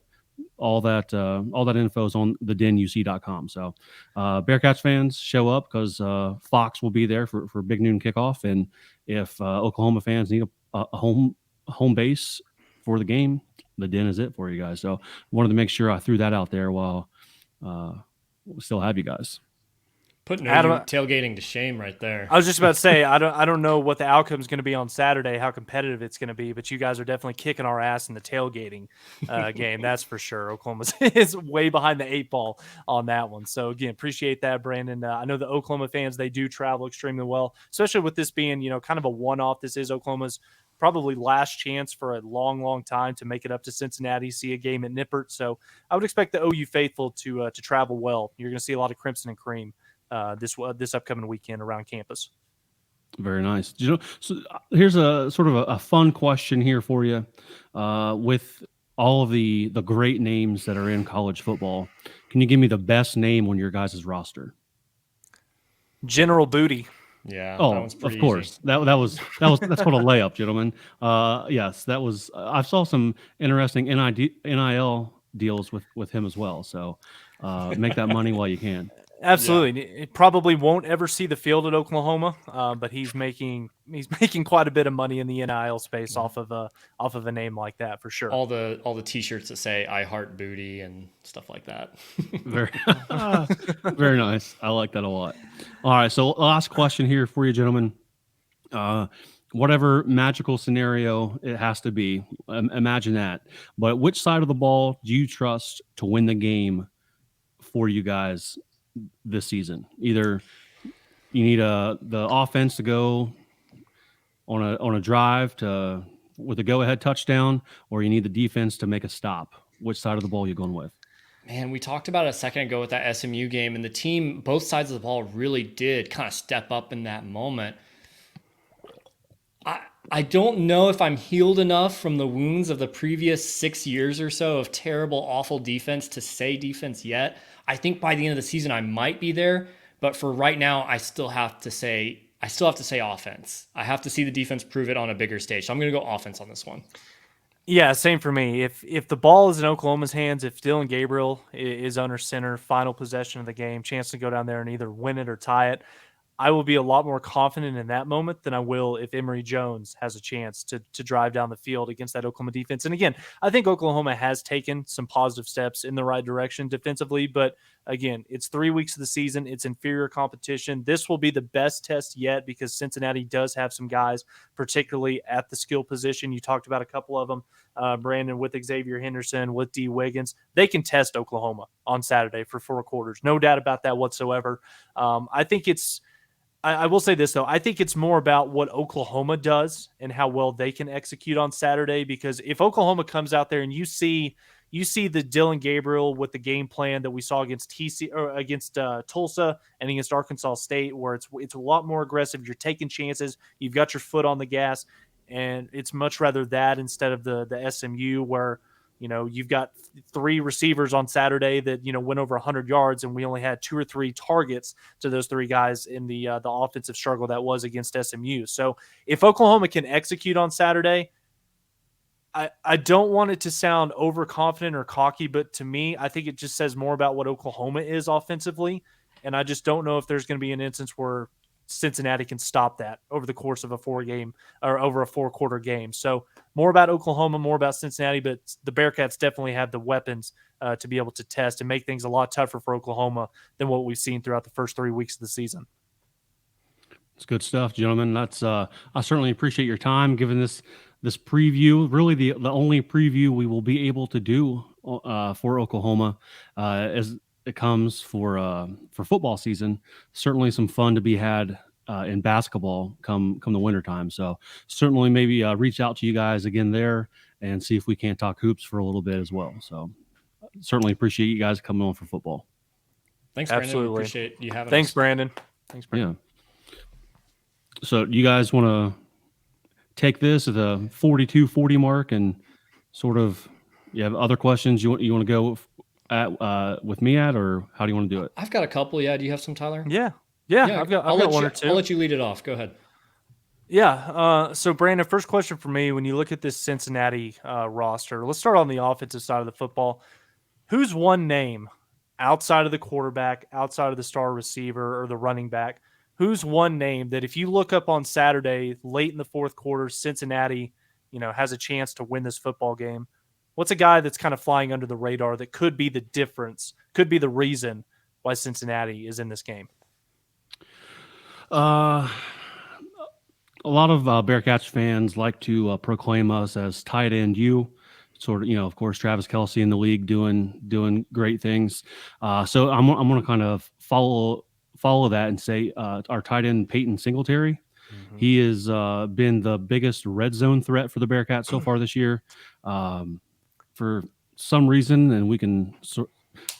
all that info is on thedenuc.com. So Bearcats fans, show up, because Fox will be there for Big Noon Kickoff. And if Oklahoma fans need a home base for the game, The Den is it for you guys. So I wanted to make sure I threw that out there while we still have you guys. Putting tailgating to shame right there. I was just about to say, I don't know what the outcome is going to be on Saturday, how competitive it's going to be, but you guys are definitely kicking our ass in the tailgating game. That's for sure. Oklahoma is way behind the 8 ball on that one. So again, appreciate that, Brandon. I know the Oklahoma fans, they do travel extremely well, especially with this being, kind of a one-off. This is Oklahoma's probably last chance for a long, long time to make it up to Cincinnati, see a game at Nippert. So I would expect the OU faithful to travel well. You're going to see a lot of crimson and cream this upcoming weekend around campus. Very nice. So here's a sort of a fun question here for you. With all of the great names that are in college football, can you give me the best name on your guys' roster? General Booty. Yeah. Oh, of course. That's called a layup, gentlemen. Yes, that was. I saw some interesting NIL deals with him as well. So make that money while you can. Absolutely. It probably won't ever see the field at Oklahoma, but he's making quite a bit of money in the NIL space off of a name like that for sure. All the T-shirts that say "I heart booty" and stuff like that. Very, very nice. I like that a lot. All right, so last question here for you, gentlemen. Whatever magical scenario it has to be, imagine that. But which side of the ball do you trust to win the game for you guys this season? Either you need the offense to go on a drive with a go-ahead touchdown, or you need the defense to make a stop. Which side of the ball are you going with? Man, we talked about it a second ago with that SMU game, and the team, both sides of the ball, really did kind of step up in that moment. I don't know if I'm healed enough from the wounds of the previous 6 years or so of terrible, awful defense to say defense yet. I think by the end of the season, I might be there. But for right now, I still have to say offense. I have to see the defense prove it on a bigger stage. So I'm going to go offense on this one. Yeah, same for me. If the ball is in Oklahoma's hands, if Dylan Gabriel is under center, final possession of the game, chance to go down there and either win it or tie it, I will be a lot more confident in that moment than I will if Emory Jones has a chance to drive down the field against that Oklahoma defense. And again, I think Oklahoma has taken some positive steps in the right direction defensively, but again, it's 3 weeks of the season. It's inferior competition. This will be the best test yet because Cincinnati does have some guys, particularly at the skill position. You talked about a couple of them, Brandon, with Xavier Henderson, with D. Wiggins. They can test Oklahoma on Saturday for 4 quarters. No doubt about that whatsoever. I think I will say this, though. I think it's more about what Oklahoma does and how well they can execute on Saturday, because if Oklahoma comes out there and you see the Dylan Gabriel with the game plan that we saw against Tulsa and against Arkansas State, where it's a lot more aggressive. You're taking chances. You've got your foot on the gas, and it's much rather that instead of the SMU where – you've got 3 receivers on Saturday that, went over 100 yards, and we only had 2 or 3 targets to those 3 guys in the offensive struggle that was against SMU. So if Oklahoma can execute on Saturday, I don't want it to sound overconfident or cocky, but to me, I think it just says more about what Oklahoma is offensively. And I just don't know if there's going to be an instance where Cincinnati can stop that over the course of a 4-quarter game. So more about Oklahoma, more about Cincinnati, but the Bearcats definitely have the weapons to be able to test and make things a lot tougher for Oklahoma than what we've seen throughout the first 3 weeks of the season. It's good stuff, gentlemen. That's I certainly appreciate your time giving this preview. Really, the only preview we will be able to do for Oklahoma as it comes for football season. Certainly some fun to be had in basketball come the wintertime. So certainly maybe reach out to you guys again there and see if we can't talk hoops for a little bit as well. So certainly appreciate you guys coming on for football. Thanks, Brandon. Absolutely. Appreciate you having us. Thanks, Brandon. Yeah. So you guys want to take this at the 42-40 mark and sort of you have other questions you want to go with me at, or how do you want to do it? I've got a couple. Yeah. Do you have some, Tyler? Yeah. I've got one or two. I'll let you lead it off. Go ahead. Yeah. So, Brandon, first question for me, when you look at this Cincinnati roster, let's start on the offensive side of the football. Who's one name outside of the quarterback, outside of the star receiver or the running back? Who's one name that if you look up on Saturday, late in the 4th quarter, Cincinnati, has a chance to win this football game? What's a guy that's kind of flying under the radar that could be the difference, could be the reason why Cincinnati is in this game? A lot of Bearcats fans like to proclaim us as tight end U. Sort of, of course, Travis Kelce in the league doing great things. So I'm going to kind of follow that and say our tight end Peyton Singletary. Mm-hmm. He has been the biggest red zone threat for the Bearcats so far this year. For some reason, and we can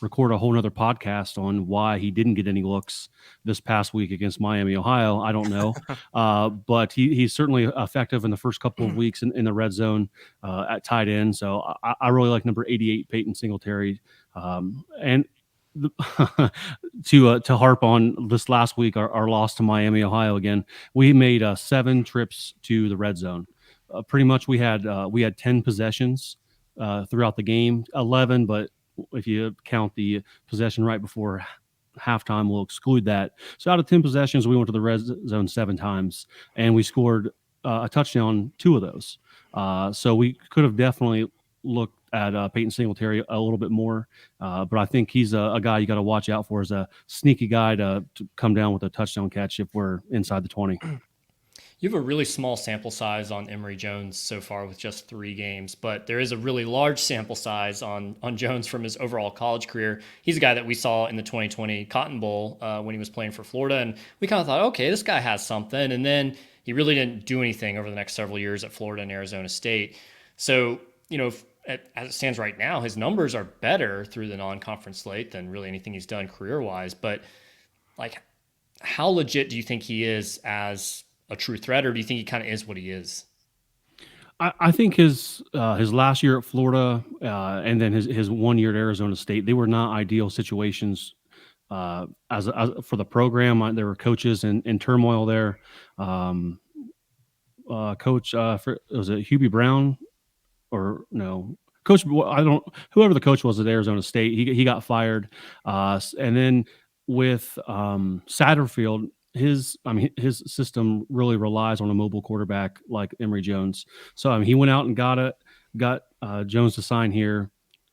record a whole nother podcast on why he didn't get any looks this past week against Miami, Ohio. I don't know. But he's certainly effective in the first couple of weeks in the red zone at tight end. So I really like number 88, Peyton Singletary. And to harp on this last week, our loss to Miami, Ohio again, we made 7 trips to the red zone. Pretty much we had 10 possessions throughout the game, 11, but if you count the possession right before halftime. We'll exclude that. So out of 10 possessions, we went to the red zone 7 times, and we scored a touchdown 2 of those. So we could have definitely looked at Peyton Singletary a little bit more, but I think he's a guy you got to watch out for as a sneaky guy to come down with a touchdown catch if we're inside the 20. You have a really small sample size on Emory Jones so far with just 3 games, but there is a really large sample size on Jones from his overall college career. He's a guy that we saw in the 2020 Cotton Bowl when he was playing for Florida, and we kind of thought, okay, this guy has something, and then he really didn't do anything over the next several years at Florida and Arizona State. So, as it stands right now, his numbers are better through the non-conference slate than really anything he's done career-wise, but like, how legit do you think he is as a true threat, or do you think he kind of is what he is? I think his last year at Florida and then his 1 year at Arizona State, they were not ideal situations as for the program. There were coaches in turmoil there. Coach, was it Hubie Brown or no? Coach, whoever the coach was at Arizona State, he got fired, and then with Satterfield. His system really relies on a mobile quarterback like Emory Jones. So he went out and got Jones to sign here,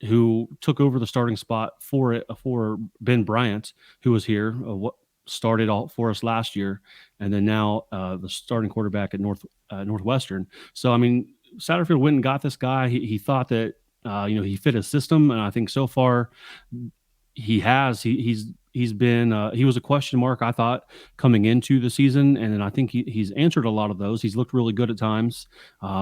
who took over the starting spot for Ben Bryant, who was here, what started all for us last year, and then now the starting quarterback at Northwestern. So Satterfield went and got this guy. He thought that he fit his system, and I think so far he has. He's been he was a question mark, I thought, coming into the season, and then I think he's answered a lot of those. He's looked really good at times.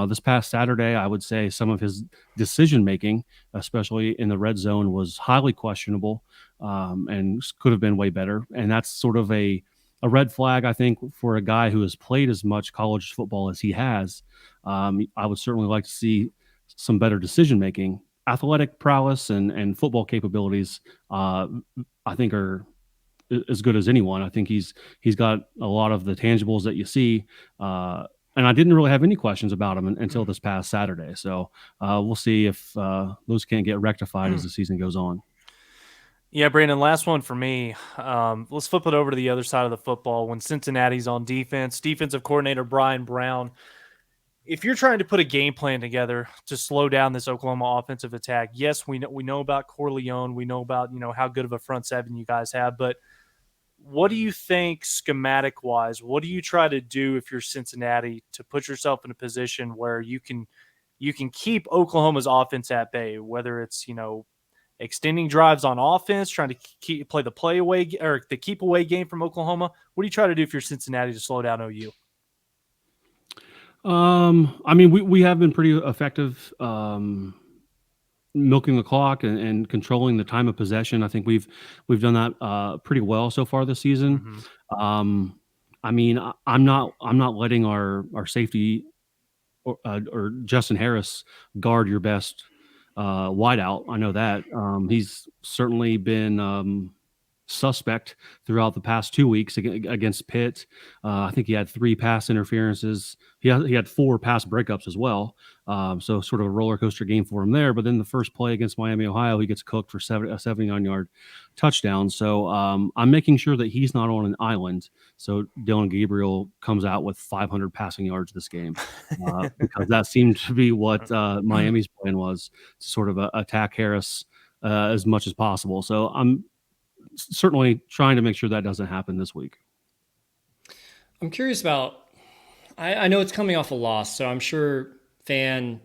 This past Saturday, I would say some of his decision making, especially in the red zone, was highly questionable and could have been way better. And that's sort of a red flag, I think, for a guy who has played as much college football as he has. I would certainly like to see some better decision making. Athletic prowess and football capabilities, I think, are as good as anyone. I think he's got a lot of the tangibles that you see, and I didn't really have any questions about him until this past Saturday. So we'll see if those can't get rectified as the season goes on. Yeah, Brandon, last one for me. Let's flip it over to the other side of the football. When Cincinnati's on defense, defensive coordinator Brian Brown, if you're trying to put a game plan together to slow down this Oklahoma offensive attack, yes, we know about Corleone. We know about, how good of a front seven you guys have. But what do you think schematic-wise? What do you try to do if you're Cincinnati to put yourself in a position where you can keep Oklahoma's offense at bay, whether it's, extending drives on offense, trying to play the play away or the keep away game from Oklahoma? What do you try to do if you're Cincinnati to slow down OU? We have been pretty effective milking the clock and controlling the time of possession. I think we've done that pretty well so far this season. Mm-hmm. I'm not letting our safety or Justin Harris guard your best wideout. I know that he's certainly been suspect throughout the past 2 weeks against Pitt. I think he had 3 pass interferences. He had 4 pass breakups as well. So sort of a roller coaster game for him there. But then the first play against Miami, Ohio, he gets cooked for a 79-yard touchdown. So I'm making sure that he's not on an island. So Dylan Gabriel comes out with 500 passing yards this game because that seemed to be what Miami's plan was, to sort of attack Harris as much as possible. So I'm certainly trying to make sure that doesn't happen this week. I'm curious about, I know it's coming off a loss, so I'm sure fans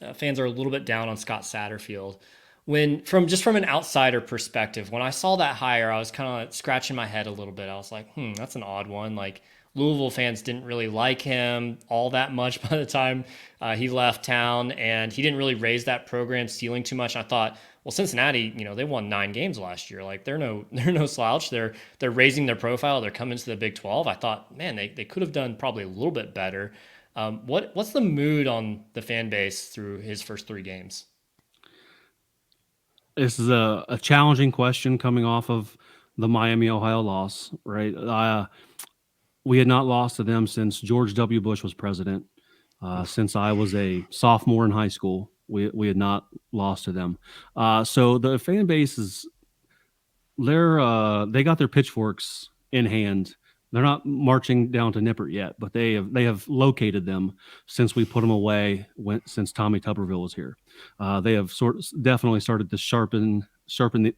are a little bit down on Scott Satterfield. From an outsider perspective, when I saw that hire, I was kind of scratching my head a little bit. I was like, that's an odd one. Like, Louisville fans didn't really like him all that much by the time he left town, and he didn't really raise that program ceiling too much. I thought, well, Cincinnati, they won 9 games last year. Like, they're no slouch. They're raising their profile. They're coming to the Big 12. I thought, man, they could have done probably a little bit better. What's the mood on the fan base through his first 3 games? This is a challenging question coming off of the Miami, Ohio loss, right? We had not lost to them since George W. Bush was president. Since I was a sophomore in high school, we had not lost to them. So the fan base is they got their pitchforks in hand. They're not marching down to Nippert yet, but they have located them since we put them away since Tommy Tuberville was here. They have definitely started to sharpen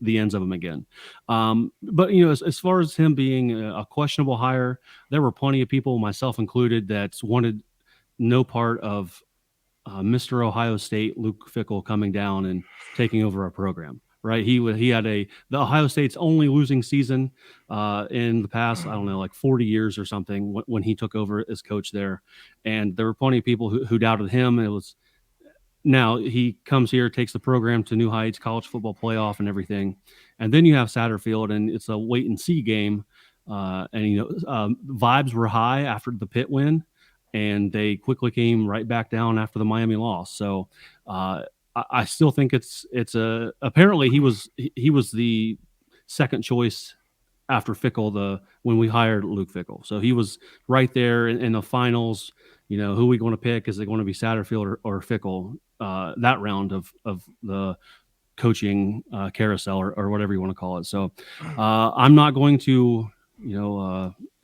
the ends of them again. But as far as him being a questionable hire, there were plenty of people, myself included, that wanted no part of Mr. Ohio State Luke Fickell coming down and taking over our program. Right, he had the Ohio State's only losing season in the past, I don't know, like 40 years or something when he took over as coach there, and there were plenty of people who doubted him. It was now he comes here, takes the program to new heights, college football playoff, and everything, and then you have Satterfield, and it's a wait and see game, and vibes were high after the Pitt win, and they quickly came right back down after the Miami loss. So. I still think it's apparently he was the second choice after Fickell when we hired Luke Fickell. So he was right there in the finals. Who are we going to pick? Is it going to be Satterfield or Fickell? That round of the coaching carousel or whatever you want to call it. So I'm not going to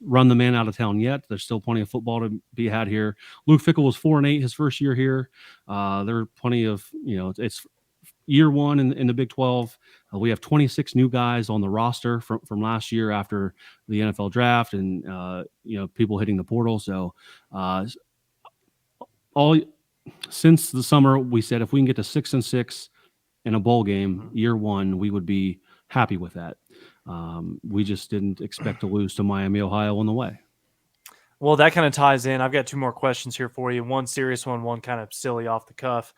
run the man out of town yet. There's still plenty of football to be had here. Luke Fickell was 4-8 his first year here. There are plenty of, it's year one in the Big 12. We have 26 new guys on the roster from last year after the NFL draft and, people hitting the portal. So since the summer, we said if we can get to 6-6 in a bowl game year one, we would be happy with that. We just didn't expect to lose to Miami, Ohio on the way. Well, that kind of ties in. I've got two more questions here for you. One serious one kind of silly off the cuff.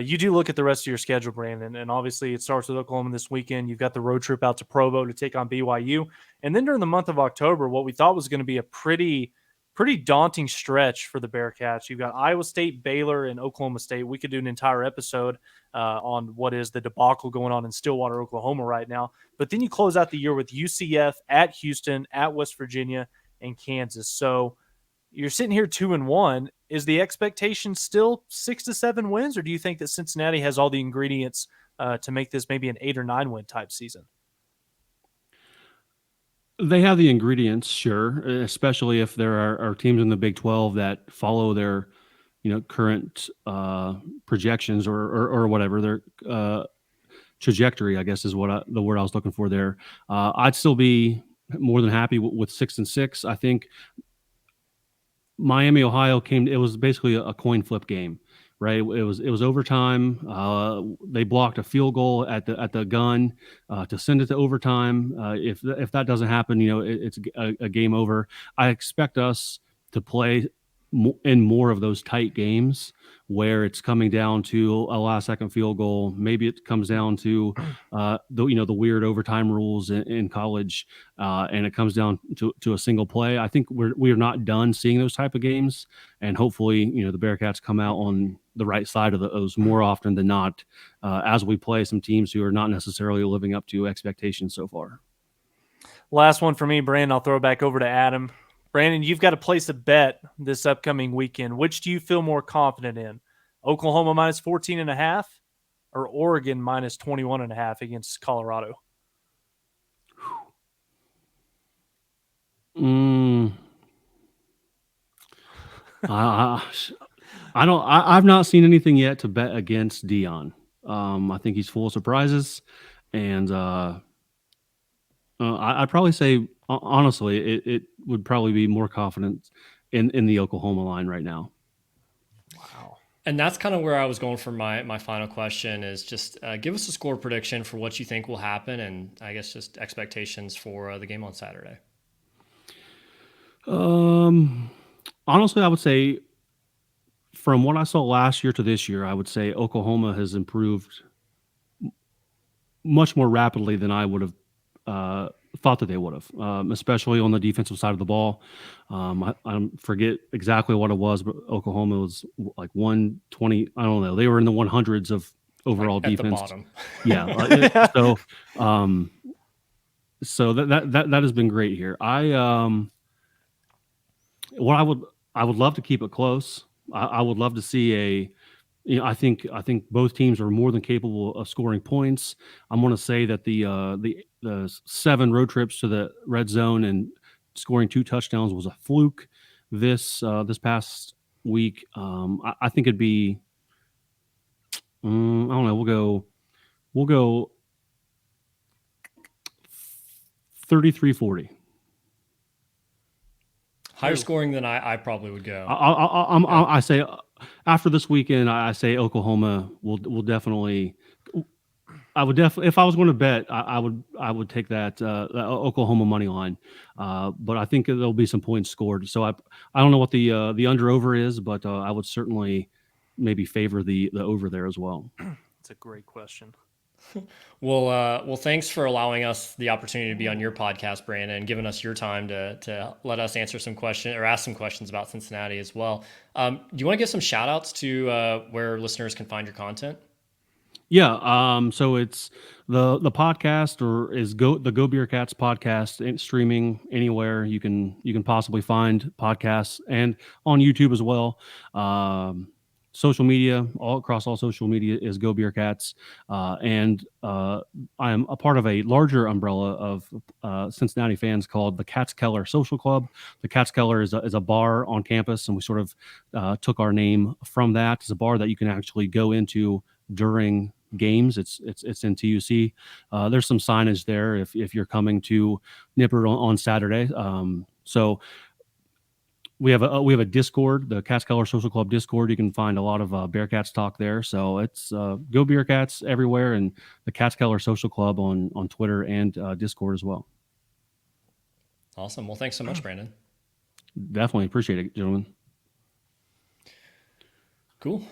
You do look at the rest of your schedule, Brandon, and obviously it starts with Oklahoma this weekend. You've got the road trip out to Provo to take on BYU. And then during the month of October, what we thought was going to be a pretty daunting stretch for the Bearcats. You've got Iowa State, Baylor, and Oklahoma State. We could do an entire episode on what is the debacle going on in Stillwater, Oklahoma right now. But then you close out the year with UCF, at Houston, at West Virginia, and Kansas. So you're sitting here 2-1. Is the expectation still 6-7 wins, or do you think that Cincinnati has all the ingredients to make this maybe an 8 or 9 win type season? They have the ingredients, sure, especially if there are teams in the Big 12 that follow their, current projections or whatever, their trajectory, I guess is the word I was looking for there. I'd still be more than happy with 6-6. I think Miami, Ohio it was basically a coin flip game, right? It was overtime. They blocked a field goal at the gun to send it to overtime. If that doesn't happen, it's a game over. I expect us to play in more of those tight games where it's coming down to a last second field goal. Maybe it comes down to the weird overtime rules in college, and it comes down to a single play. I think we're not done seeing those type of games, and hopefully the Bearcats come out on the right side of those more often than not, as we play some teams who are not necessarily living up to expectations so far. Last one for me, Brandon. I'll throw it back over to Adam. Brandon, you've got to place a bet this upcoming weekend. Which do you feel more confident in? Oklahoma minus 14.5 or Oregon minus 21.5 against Colorado? I've not seen anything yet to bet against Dion. I think he's full of surprises, and I'd probably say, honestly, it would probably be more confident in the Oklahoma line right now. Wow. And that's kind of where I was going for my final question is just give us a score prediction for what you think will happen, and I guess just expectations for the game on Saturday. Honestly, I would say from what I saw last year to this year, I would say Oklahoma has improved much more rapidly than I would have thought that they would have, especially on the defensive side of the ball. I forget exactly what it was, but Oklahoma was like 120. I don't know. They were in the 100s of overall like defense. At the bottom. Yeah. So that has been great here. I would love to keep it close. I would love to see I think both teams are more than capable of scoring points. I'm going to say that the 7 road trips to the red zone and scoring 2 touchdowns was a fluke this past week. I think it'd be I don't know. We'll go 33-40. Higher scoring than I probably would go. I say after this weekend, I say Oklahoma will definitely. I would definitely, if I was going to bet, I would take that Oklahoma money line. But I think there'll be some points scored. So I don't know what the under over is, but I would certainly maybe favor the over there as well. It's a great question. Well, thanks for allowing us the opportunity to be on your podcast, Brandon, and giving us your time to let us answer some questions or ask some questions about Cincinnati as well. Do you want to give some shout outs to where listeners can find your content? Yeah. So it's the podcast is the GoBeercats podcast, and streaming anywhere you can possibly find podcasts, and on YouTube as well. Social media, all across all social media is GoBeercats, and I am a part of a larger umbrella of Cincinnati fans called the Catskeller Social Club. The Catskeller is a bar on campus, and we sort of took our name from that. It's a bar that you can actually go into during games. It's in TUC. There's some signage there if you're coming to Nippert on Saturday. So we have a Discord, the Catskeller Social Club Discord. You can find a lot of Bearcats talk there. So it's Go Beercats everywhere, and the Catskeller Social Club on Twitter and Discord as well. Awesome. Well, thanks so much, Brandon. Definitely appreciate it, gentlemen. Cool.